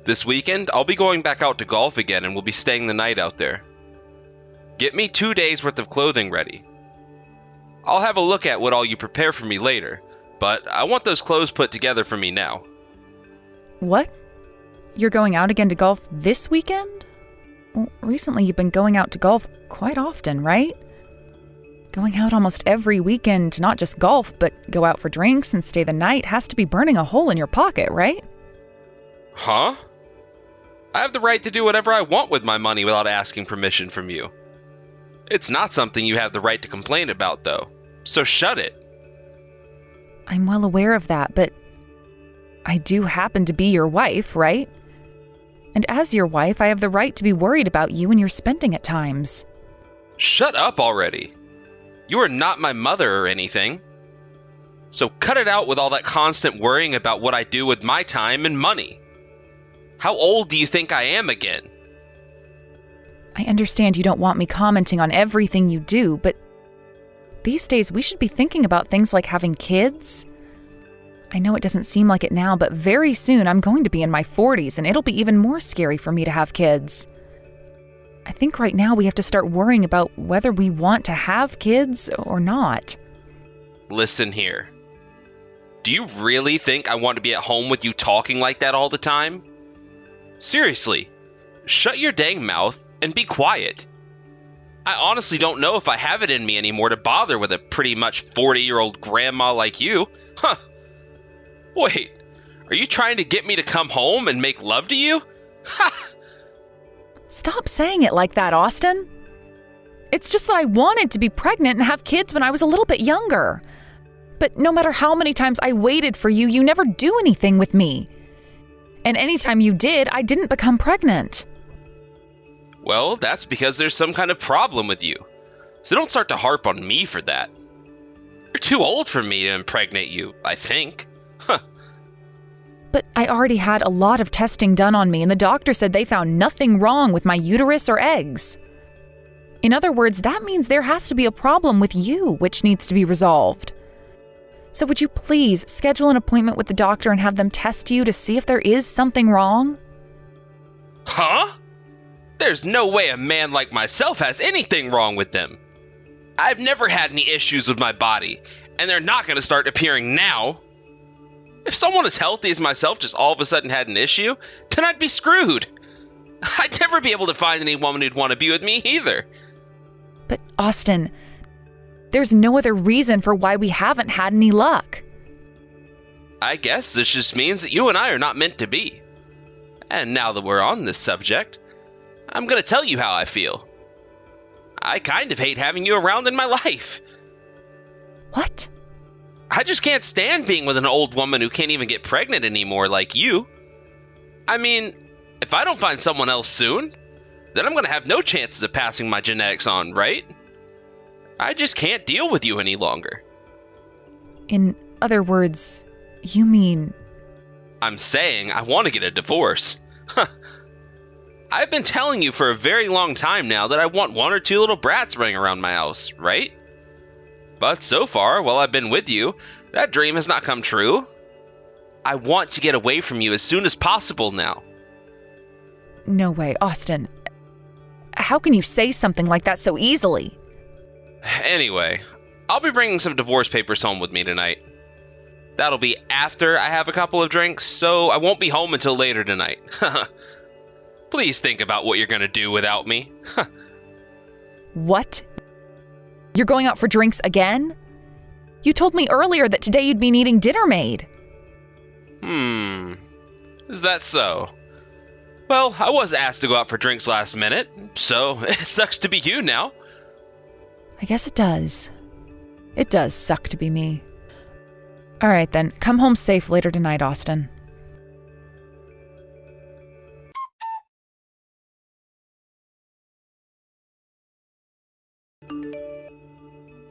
This weekend, I'll be going back out to golf again and we'll be staying the night out there. Get me 2 days worth of clothing ready. I'll have a look at what all you prepare for me later, but I want those clothes put together for me now. What? You're going out again to golf this weekend? Well, recently you've been going out to golf quite often, right? Going out almost every weekend to not just golf, but go out for drinks and stay the night has to be burning a hole in your pocket, right? Huh? I have the right to do whatever I want with my money without asking permission from you. It's not something you have the right to complain about, though, so shut it. I'm well aware of that, but I do happen to be your wife, right? And as your wife, I have the right to be worried about you and your spending at times. Shut up already. You are not my mother or anything. So cut it out with all that constant worrying about what I do with my time and money. How old do you think I am again? I understand you don't want me commenting on everything you do, but these days we should be thinking about things like having kids. I know it doesn't seem like it now, but very soon I'm going to be in my 40s and it'll be even more scary for me to have kids. I think right now we have to start worrying about whether we want to have kids or not. Listen here. Do you really think I want to be at home with you talking like that all the time? Seriously, shut your dang mouth and be quiet. I honestly don't know if I have it in me anymore to bother with a pretty much 40-year-old grandma like you. Huh. Wait, are you trying to get me to come home and make love to you? Ha! Stop saying it like that, Austin. It's just that I wanted to be pregnant and have kids when I was a little bit younger. But no matter how many times I waited for you, you never do anything with me. And anytime you did, I didn't become pregnant. Well, that's because there's some kind of problem with you. So don't start to harp on me for that. You're too old for me to impregnate you, I think. Huh. But I already had a lot of testing done on me, and the doctor said they found nothing wrong with my uterus or eggs. In other words, that means there has to be a problem with you, which needs to be resolved. So would you please schedule an appointment with the doctor and have them test you to see if there is something wrong? Huh? There's no way a man like myself has anything wrong with them. I've never had any issues with my body, and they're not going to start appearing now. If someone as healthy as myself just all of a sudden had an issue, then I'd be screwed. I'd never be able to find any woman who'd want to be with me either. But Austin, there's no other reason for why we haven't had any luck. I guess this just means that you and I are not meant to be. And now that we're on this subject, I'm going to tell you how I feel. I kind of hate having you around in my life. What? I just can't stand being with an old woman who can't even get pregnant anymore like you. I mean, if I don't find someone else soon, then I'm going to have no chances of passing my genetics on, right? I just can't deal with you any longer. In other words, you mean... I'm saying I want to get a divorce. I've been telling you for a very long time now that I want 1 or 2 little brats running around my house, right? But so far, while I've been with you, that dream has not come true. I want to get away from you as soon as possible now. No way, Austin. How can you say something like that so easily? Anyway, I'll be bringing some divorce papers home with me tonight. That'll be after I have a couple of drinks, so I won't be home until later tonight. Please think about what you're going to do without me. What? You're going out for drinks again? You told me earlier that today you'd be needing dinner made. Is that so? Well, I was asked to go out for drinks last minute, so it sucks to be you now. I guess it does. It does suck to be me. All right then, come home safe later tonight, Austin.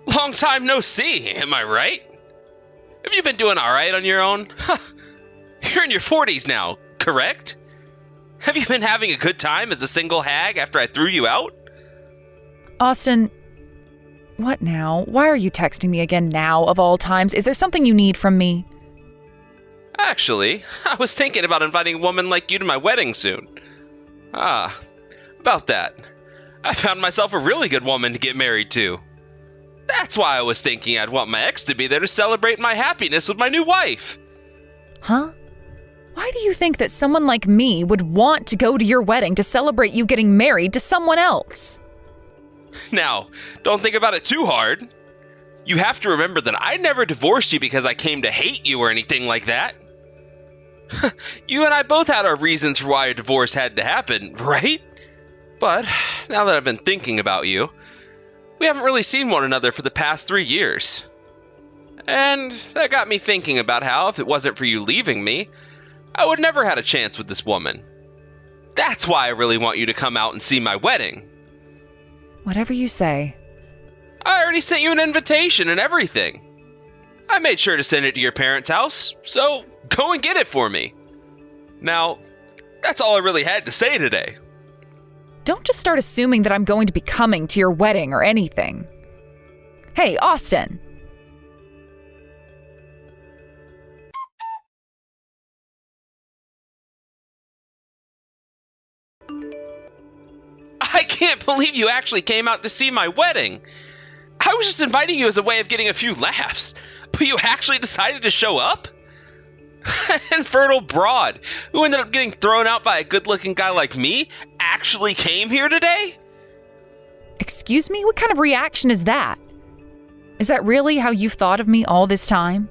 Long time no see, am I right? Have you been doing alright on your own? You're in your 40s now, correct? Have you been having a good time as a single hag after I threw you out? Austin, what now? Why are you texting me again now, of all times? Is there something you need from me? Actually, I was thinking about inviting a woman like you to my wedding soon. About that. I found myself a really good woman to get married to. That's why I was thinking I'd want my ex to be there to celebrate my happiness with my new wife. Huh? Why do you think that someone like me would want to go to your wedding to celebrate you getting married to someone else? Now, don't think about it too hard. You have to remember that I never divorced you because I came to hate you or anything like that. You and I both had our reasons for why a divorce had to happen, right? But now that I've been thinking about you, we haven't really seen one another for the past 3 years. And that got me thinking about how, if it wasn't for you leaving me, I would never had a chance with this woman. That's why I really want you to come out and see my wedding. Whatever you say. I already sent you an invitation and everything. I made sure to send it to your parents' house, so go and get it for me. Now, that's all I really had to say today. Don't just start assuming that I'm going to be coming to your wedding or anything. Hey, Austin. I can't believe you actually came out to see my wedding. I was just inviting you as a way of getting a few laughs, but you actually decided to show up? Infertile broad, who ended up getting thrown out by a good-looking guy like me, actually came here today? Excuse me? What kind of reaction is that? Is that really how you've thought of me all this time?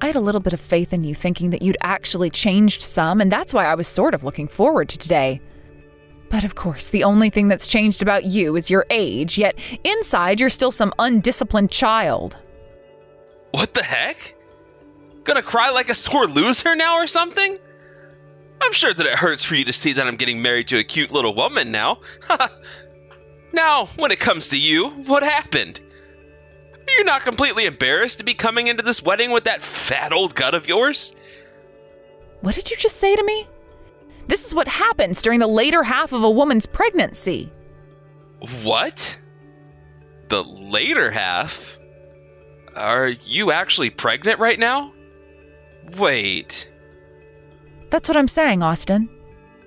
I had a little bit of faith in you, thinking that you'd actually changed some, and that's why I was sort of looking forward to today. But of course, the only thing that's changed about you is your age, yet inside you're still some undisciplined child. What the heck? Gonna cry like a sore loser now or something? I'm sure that it hurts for you to see that I'm getting married to a cute little woman now. Now, when it comes to you, what happened? Are you not completely embarrassed to be coming into this wedding with that fat old gut of yours? What did you just say to me? This is what happens during the later half of a woman's pregnancy. What? The later half? Are you actually pregnant right now? Wait. That's what I'm saying, Austin.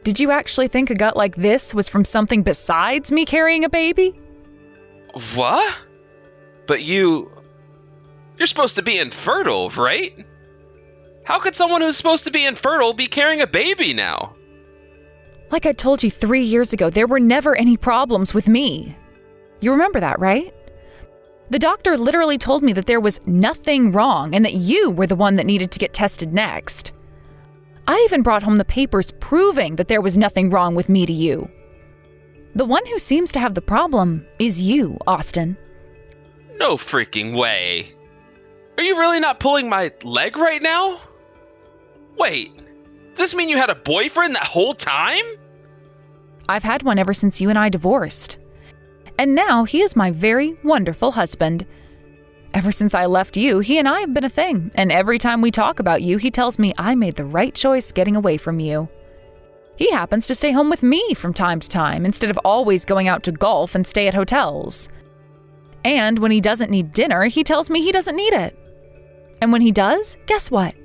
Did you actually think a gut like this was from something besides me carrying a baby? What? But you're supposed to be infertile, right? How could someone who's supposed to be infertile be carrying a baby now? Like I told you 3 years ago, there were never any problems with me. You remember that, right? The doctor literally told me that there was nothing wrong and that you were the one that needed to get tested next. I even brought home the papers proving that there was nothing wrong with me to you. The one who seems to have the problem is you, Austin. No freaking way. Are you really not pulling my leg right now? Wait, does this mean you had a boyfriend that whole time? I've had one ever since you and I divorced. And now he is my very wonderful husband. Ever since I left you, he and I have been a thing, and every time we talk about you, he tells me I made the right choice getting away from you. He happens to stay home with me from time to time, instead of always going out to golf and stay at hotels. And when he doesn't need dinner, he tells me he doesn't need it. And when he does, guess what?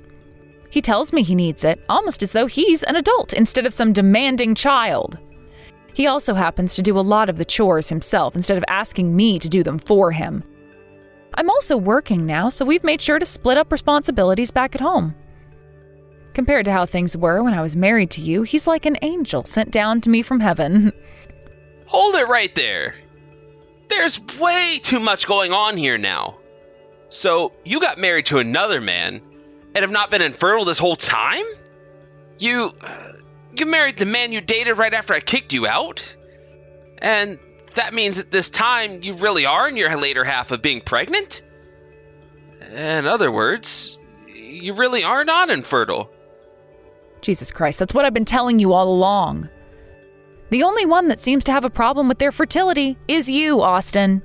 He tells me he needs it, almost as though he's an adult instead of some demanding child. He also happens to do a lot of the chores himself instead of asking me to do them for him. I'm also working now, so we've made sure to split up responsibilities back at home. Compared to how things were when I was married to you, he's like an angel sent down to me from heaven. Hold it right there. There's way too much going on here now. So, you got married to another man and have not been infertile this whole time? You married the man you dated right after I kicked you out? And that means that this time you really are in your later half of being pregnant? In other words, you really are not infertile. Jesus Christ, that's what I've been telling you all along. The only one that seems to have a problem with their fertility is you, Austin.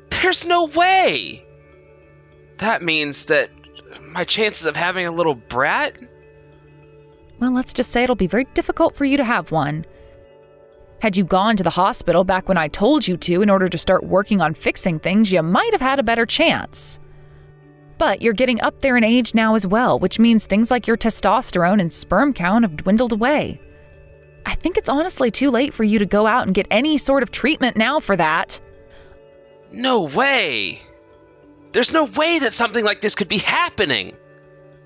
There's no way! That means that my chances of having a little brat? Well, let's just say it'll be very difficult for you to have one. Had you gone to the hospital back when I told you to in order to start working on fixing things, you might have had a better chance. But you're getting up there in age now as well, which means things like your testosterone and sperm count have dwindled away. I think it's honestly too late for you to go out and get any sort of treatment now for that. No way! There's no way that something like this could be happening!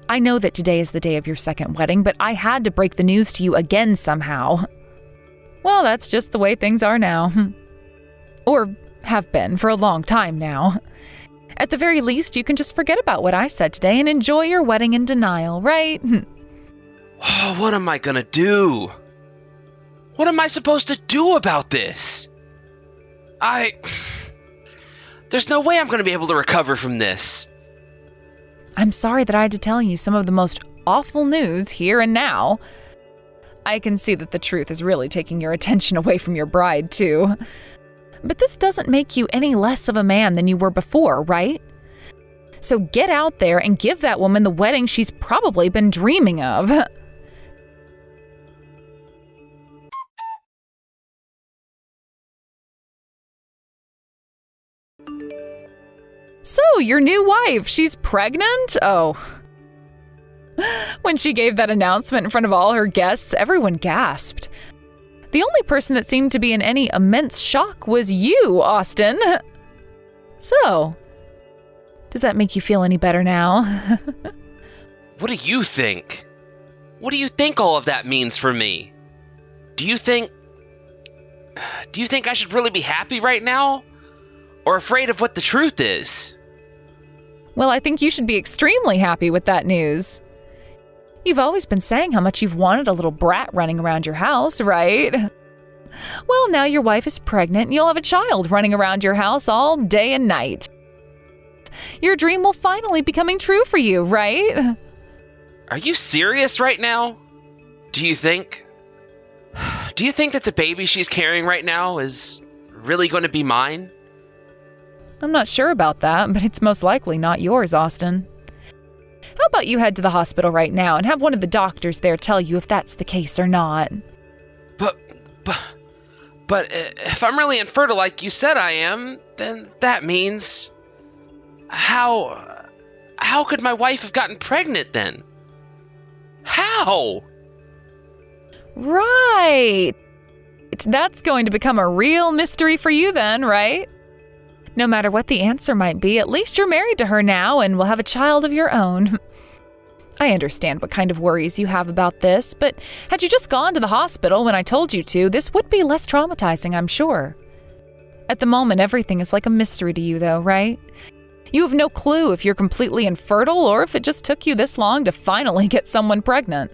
I know that today is the day of your second wedding, but I had to break the news to you again somehow. Well, that's just the way things are now. Or have been for a long time now. At the very least, you can just forget about what I said today and enjoy your wedding in denial, right? What am I gonna do? What am I supposed to do about this? There's no way I'm gonna be able to recover from this. I'm sorry that I had to tell you some of the most awful news here and now. I can see that the truth is really taking your attention away from your bride, too. But this doesn't make you any less of a man than you were before, right? So get out there and give that woman the wedding she's probably been dreaming of. So, your new wife, she's pregnant? Oh. When she gave that announcement in front of all her guests, everyone gasped. The only person that seemed to be in any immense shock was you, Austin. So, does that make you feel any better now? What do you think? What do you think all of that means for me? Do you think I should really be happy right now? Or afraid of what the truth is? Well, I think you should be extremely happy with that news. You've always been saying how much you've wanted a little brat running around your house, right? Well, now your wife is pregnant and you'll have a child running around your house all day and night. Your dream will finally be coming true for you, right? Are you serious right now? Do you think that the baby she's carrying right now is really going to be mine? I'm not sure about that, but it's most likely not yours, Austin. How about you head to the hospital right now and have one of the doctors there tell you if that's the case or not? But if I'm really infertile like you said I am, then that means... How could my wife have gotten pregnant then? How? Right. That's going to become a real mystery for you then, right? No matter what the answer might be, at least you're married to her now and will have a child of your own. I understand what kind of worries you have about this, but had you just gone to the hospital when I told you to, this would be less traumatizing, I'm sure. At the moment, everything is like a mystery to you, though, right? You have no clue if you're completely infertile or if it just took you this long to finally get someone pregnant.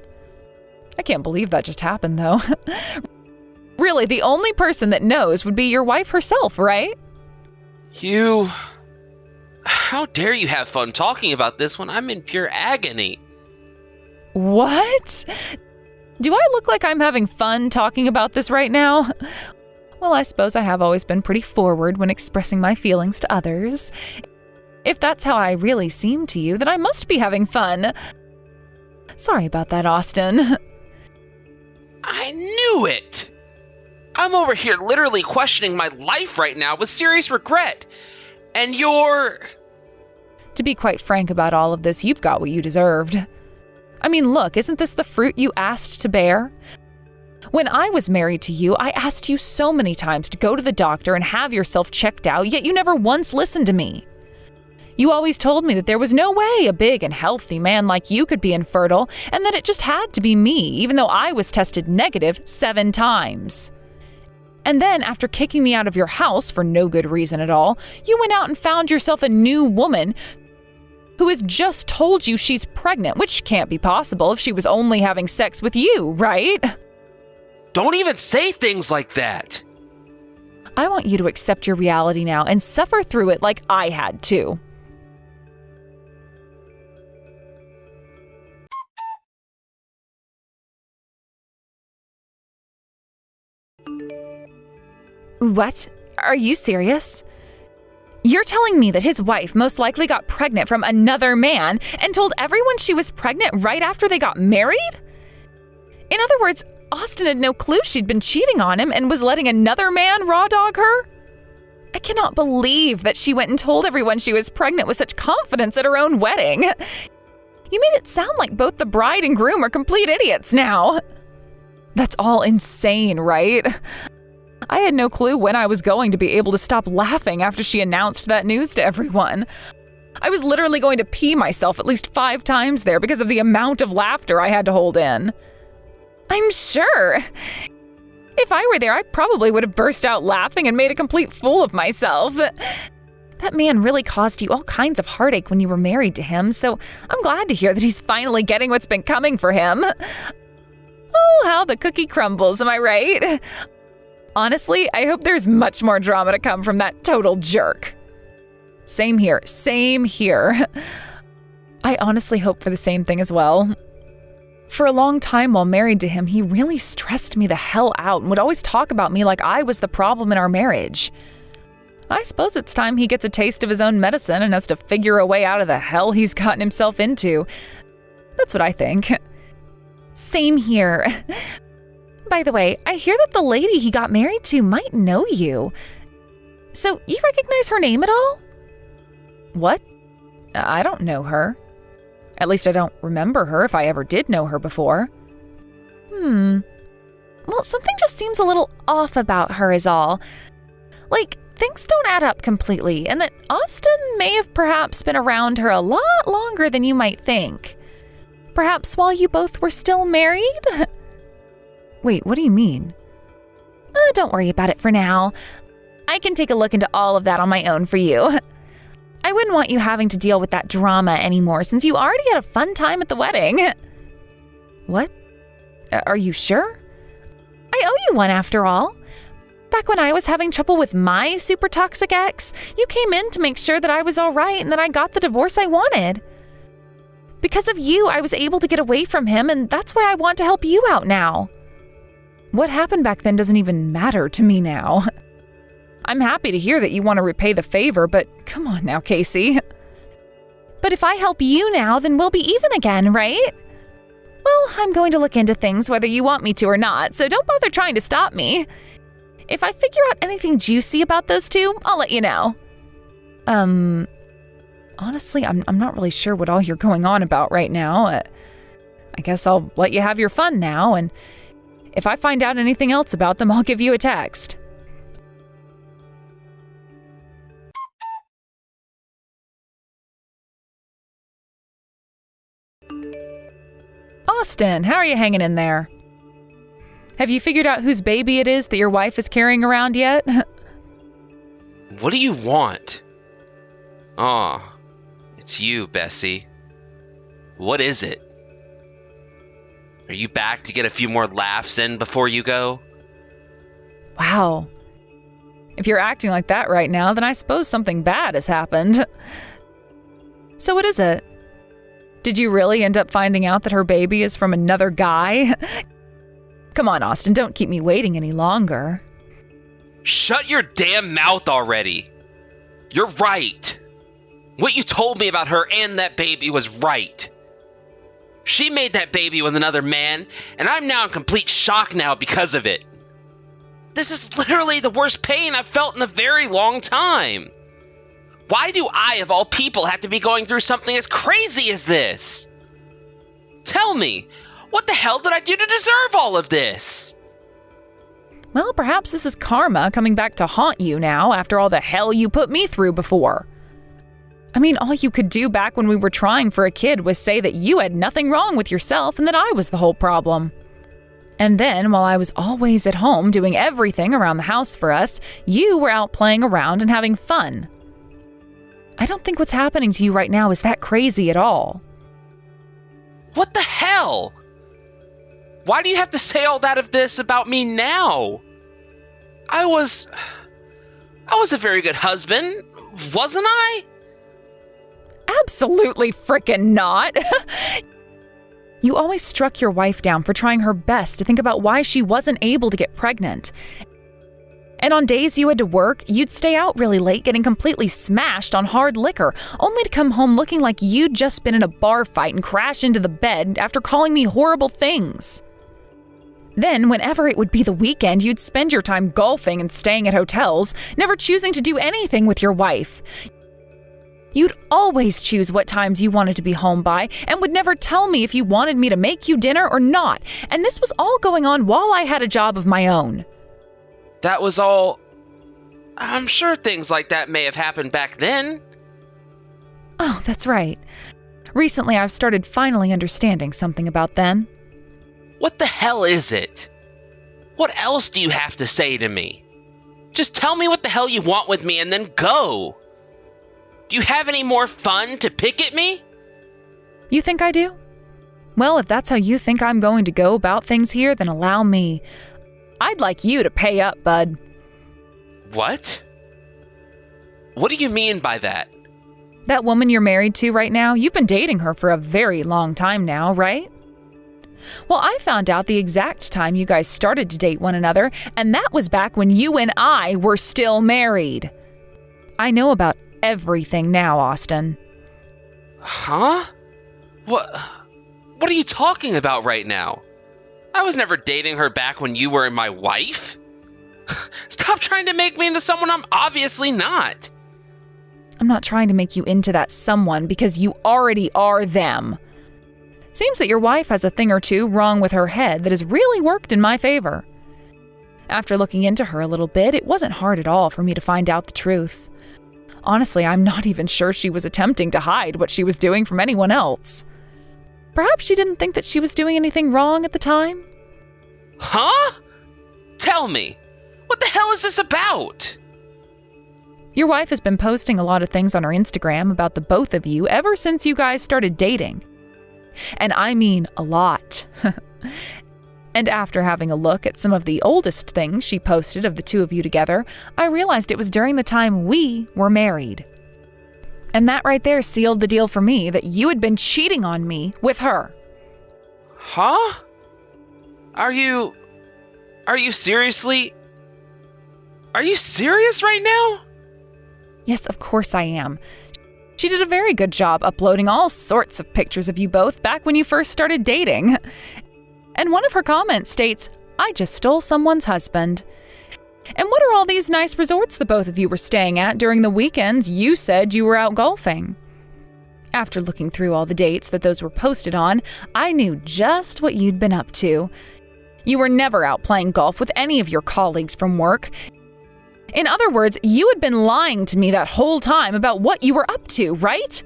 I can't believe that just happened, though. Really, the only person that knows would be your wife herself, right? How dare you have fun talking about this when I'm in pure agony? What? Do I look like I'm having fun talking about this right now? Well, I suppose I have always been pretty forward when expressing my feelings to others. If that's how I really seem to you, then I must be having fun. Sorry about that, Austin. I knew it! I'm over here literally questioning my life right now with serious regret. And you're... To be quite frank about all of this, you've got what you deserved. I mean, look, isn't this the fruit you asked to bear? When I was married to you, I asked you so many times to go to the doctor and have yourself checked out, yet you never once listened to me. You always told me that there was no way a big and healthy man like you could be infertile, and that it just had to be me, even though I was tested negative 7 times. And then, after kicking me out of your house for no good reason at all, you went out and found yourself a new woman who has just told you she's pregnant, which can't be possible if she was only having sex with you, right? Don't even say things like that. I want you to accept your reality now and suffer through it like I had to. What? Are you serious? You're telling me that his wife most likely got pregnant from another man and told everyone she was pregnant right after they got married? In other words, Austin had no clue she'd been cheating on him and was letting another man raw dog her? I cannot believe that she went and told everyone she was pregnant with such confidence at her own wedding. You made it sound like both the bride and groom are complete idiots now. That's all insane, right? I had no clue when I was going to be able to stop laughing after she announced that news to everyone. I was literally going to pee myself at least 5 times there because of the amount of laughter I had to hold in. I'm sure. If I were there, I probably would have burst out laughing and made a complete fool of myself. That man really caused you all kinds of heartache when you were married to him, so I'm glad to hear that he's finally getting what's been coming for him. Oh, how the cookie crumbles, am I right? Honestly, I hope there's much more drama to come from that total jerk. Same here, same here. I honestly hope for the same thing as well. For a long time while married to him, he really stressed me the hell out and would always talk about me like I was the problem in our marriage. I suppose it's time he gets a taste of his own medicine and has to figure a way out of the hell he's gotten himself into. That's what I think. Same here. By the way, I hear that the lady he got married to might know you. So, you recognize her name at all? What? I don't know her. At least I don't remember her if I ever did know her before. Well, something just seems a little off about her is all. Like, things don't add up completely, and that Austin may have perhaps been around her a lot longer than you might think. Perhaps while you both were still married? Wait, what do you mean? Don't worry about it for now. I can take a look into all of that on my own for you. I wouldn't want you having to deal with that drama anymore since you already had a fun time at the wedding. What? Are you sure? I owe you one after all. Back when I was having trouble with my super toxic ex, you came in to make sure that I was all right and that I got the divorce I wanted. Because of you, I was able to get away from him, and that's why I want to help you out now. What happened back then doesn't even matter to me now. I'm happy to hear that you want to repay the favor, but come on now, Casey. But if I help you now, then we'll be even again, right? Well, I'm going to look into things whether you want me to or not, so don't bother trying to stop me. If I figure out anything juicy about those two, I'll let you know. Honestly, I'm not really sure what all you're going on about right now. I guess I'll let you have your fun now, and if I find out anything else about them, I'll give you a text. Austin, how are you hanging in there? Have you figured out whose baby it is that your wife is carrying around yet? What do you want? Aw, it's you, Bessie. What is it? Are you back to get a few more laughs in before you go? Wow. If you're acting like that right now, then I suppose something bad has happened. So what is it? Did you really end up finding out that her baby is from another guy? Come on, Austin, don't keep me waiting any longer. Shut your damn mouth already! You're right! What you told me about her and that baby was right. She made that baby with another man, and I'm now in complete shock now because of it. This is literally the worst pain I've felt in a very long time. Why do I, of all people, have to be going through something as crazy as this? Tell me, what the hell did I do to deserve all of this? Well, perhaps this is karma coming back to haunt you now after all the hell you put me through before. I mean, all you could do back when we were trying for a kid was say that you had nothing wrong with yourself and that I was the whole problem. And then, while I was always at home doing everything around the house for us, you were out playing around and having fun. I don't think what's happening to you right now is that crazy at all. What the hell? Why do you have to say all that of this about me now? I was a very good husband, wasn't I? Absolutely frickin' not. You always struck your wife down for trying her best to think about why she wasn't able to get pregnant. And on days you had to work, you'd stay out really late getting completely smashed on hard liquor, only to come home looking like you'd just been in a bar fight and crash into the bed after calling me horrible things. Then, whenever it would be the weekend, you'd spend your time golfing and staying at hotels, never choosing to do anything with your wife. You'd always choose what times you wanted to be home by and would never tell me if you wanted me to make you dinner or not. And this was all going on while I had a job of my own. That was all... I'm sure things like that may have happened back then. Oh, that's right. Recently, I've started finally understanding something about then. What the hell is it? What else do you have to say to me? Just tell me what the hell you want with me and then go. Do you have any more fun to pick at me? You think I do? Well, if that's how you think I'm going to go about things here, then allow me. I'd like you to pay up, bud. What? What do you mean by that? That woman you're married to right now, you've been dating her for a very long time now, right? Well, I found out the exact time you guys started to date one another, and that was back when you and I were still married. I know about everything now, Austin. Huh? What are you talking about right now? I was never dating her back when you were my wife. Stop trying to make me into someone I'm obviously not. I'm not trying to make you into that someone because you already are them. Seems that your wife has a thing or two wrong with her head that has really worked in my favor. After looking into her a little bit, it wasn't hard at all for me to find out the truth. Honestly, I'm not even sure she was attempting to hide what she was doing from anyone else. Perhaps she didn't think that she was doing anything wrong at the time? Huh? Tell me, what the hell is this about? Your wife has been posting a lot of things on her Instagram about the both of you ever since you guys started dating. And I mean a lot. And after having a look at some of the oldest things she posted of the two of you together, I realized it was during the time we were married. And that right there sealed the deal for me that you had been cheating on me with her. Huh? Are you serious right now? Yes, of course I am. She did a very good job uploading all sorts of pictures of you both back when you first started dating. And one of her comments states, "I just stole someone's husband." And what are all these nice resorts the both of you were staying at during the weekends you said you were out golfing? After looking through all the dates that those were posted on, I knew just what you'd been up to. You were never out playing golf with any of your colleagues from work. In other words, you had been lying to me that whole time about what you were up to, right?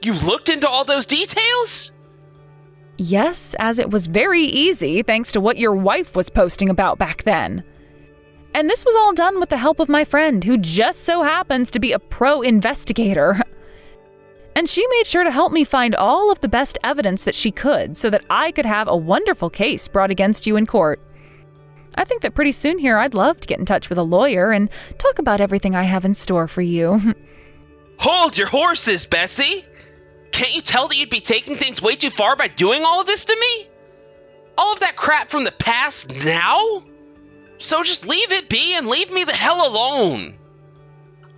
You looked into all those details? Yes, as it was very easy thanks to what your wife was posting about back then. And this was all done with the help of my friend, who just so happens to be a pro investigator. And she made sure to help me find all of the best evidence that she could so that I could have a wonderful case brought against you in court. I think that pretty soon here I'd love to get in touch with a lawyer and talk about everything I have in store for you. Hold your horses, Bessie! Can't you tell that you'd be taking things way too far by doing all of this to me? All of that crap from the past now? So just leave it be and leave me the hell alone.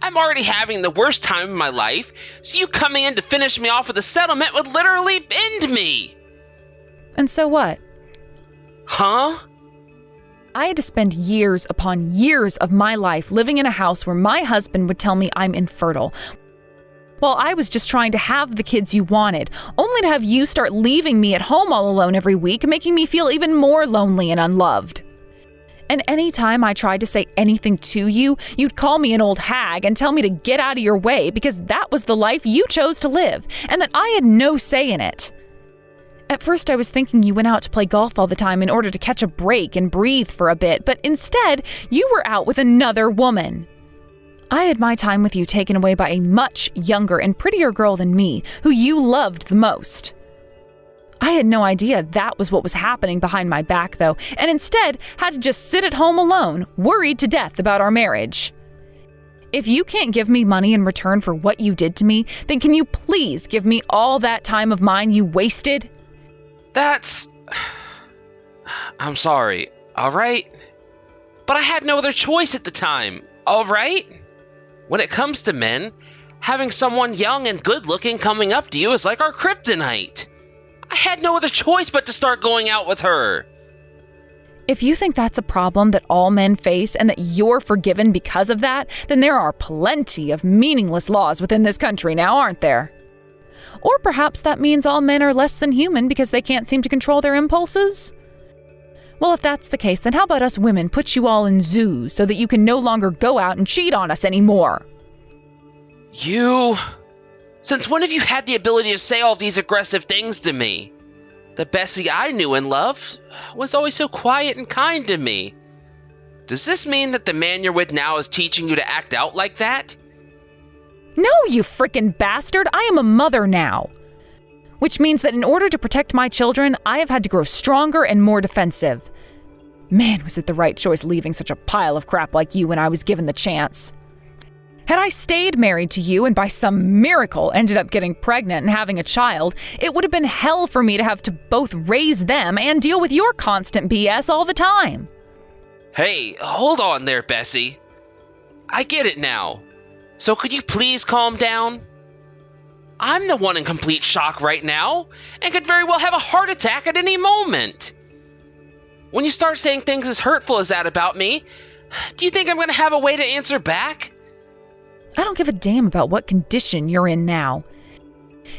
I'm already having the worst time of my life, so you coming in to finish me off with a settlement would literally end me. And so what? Huh? I had to spend years upon years of my life living in a house where my husband would tell me I'm infertile, while I was just trying to have the kids you wanted, only to have you start leaving me at home all alone every week, making me feel even more lonely and unloved. And any time I tried to say anything to you, you'd call me an old hag and tell me to get out of your way because that was the life you chose to live, and that I had no say in it. At first I was thinking you went out to play golf all the time in order to catch a break and breathe for a bit, but instead, you were out with another woman. I had my time with you taken away by a much younger and prettier girl than me, who you loved the most. I had no idea that was what was happening behind my back, though, and instead had to just sit at home alone, worried to death about our marriage. If you can't give me money in return for what you did to me, then can you please give me all that time of mine you wasted? I'm sorry, all right? But I had no other choice at the time, all right? When it comes to men, having someone young and good-looking coming up to you is like our kryptonite. I had no other choice but to start going out with her. If you think that's a problem that all men face and that you're forgiven because of that, then there are plenty of meaningless laws within this country now, aren't there? Or perhaps that means all men are less than human because they can't seem to control their impulses? Well, if that's the case, then how about us women put you all in zoos so that you can no longer go out and cheat on us anymore? Since when have you had the ability to say all these aggressive things to me? The Bessie I knew and loved was always so quiet and kind to me. Does this mean that the man you're with now is teaching you to act out like that? No, you frickin' bastard! I am a mother now. Which means that in order to protect my children, I have had to grow stronger and more defensive. Man, was it the right choice leaving such a pile of crap like you when I was given the chance. Had I stayed married to you and by some miracle ended up getting pregnant and having a child, it would have been hell for me to have to both raise them and deal with your constant BS all the time. Hey, hold on there, Bessie. I get it now. So could you please calm down? I'm the one in complete shock right now and could very well have a heart attack at any moment. When you start saying things as hurtful as that about me, do you think I'm going to have a way to answer back? I don't give a damn about what condition you're in now.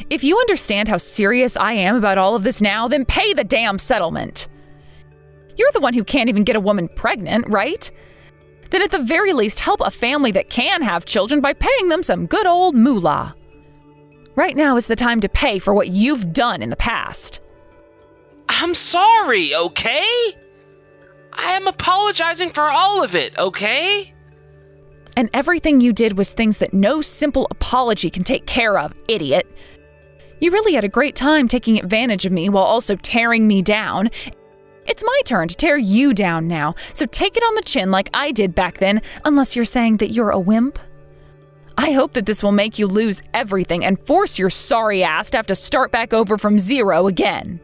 If you understand how serious I am about all of this now, then pay the damn settlement. You're the one who can't even get a woman pregnant, right? Then at the very least help a family that can have children by paying them some good old moolah. Right now is the time to pay for what you've done in the past. I'm sorry, okay? I am apologizing for all of it, okay? And everything you did was things that no simple apology can take care of, idiot. You really had a great time taking advantage of me while also tearing me down. It's my turn to tear you down now, so take it on the chin like I did back then, unless you're saying that you're a wimp. I hope that this will make you lose everything and force your sorry ass to have to start back over from zero again.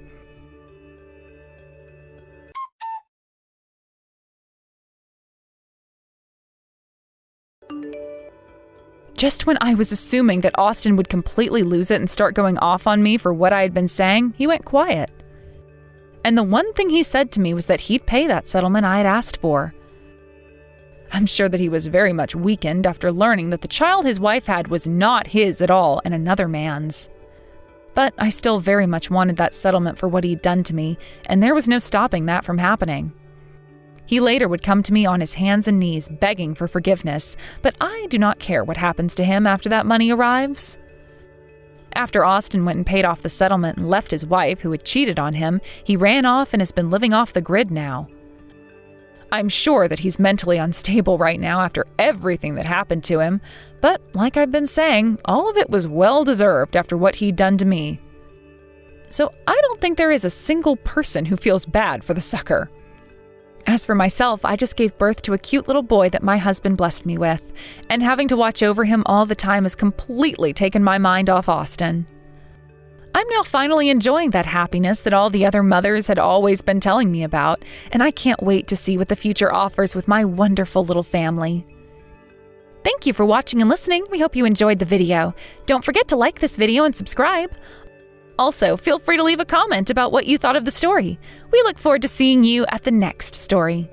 Just when I was assuming that Austin would completely lose it and start going off on me for what I had been saying, he went quiet. And the one thing he said to me was that he'd pay that settlement I had asked for. I'm sure that he was very much weakened after learning that the child his wife had was not his at all and another man's. But I still very much wanted that settlement for what he'd done to me, and there was no stopping that from happening. He later would come to me on his hands and knees begging for forgiveness, but I do not care what happens to him after that money arrives. After Austin went and paid off the settlement and left his wife, who had cheated on him, he ran off and has been living off the grid now. I'm sure that he's mentally unstable right now after everything that happened to him, but like I've been saying, all of it was well deserved after what he'd done to me. So I don't think there is a single person who feels bad for the sucker. As for myself, I just gave birth to a cute little boy that my husband blessed me with, and having to watch over him all the time has completely taken my mind off Austin. I'm now finally enjoying that happiness that all the other mothers had always been telling me about, and I can't wait to see what the future offers with my wonderful little family. Thank you for watching and listening. We hope you enjoyed the video. Don't forget to like this video and subscribe. Also, feel free to leave a comment about what you thought of the story. We look forward to seeing you at the next story.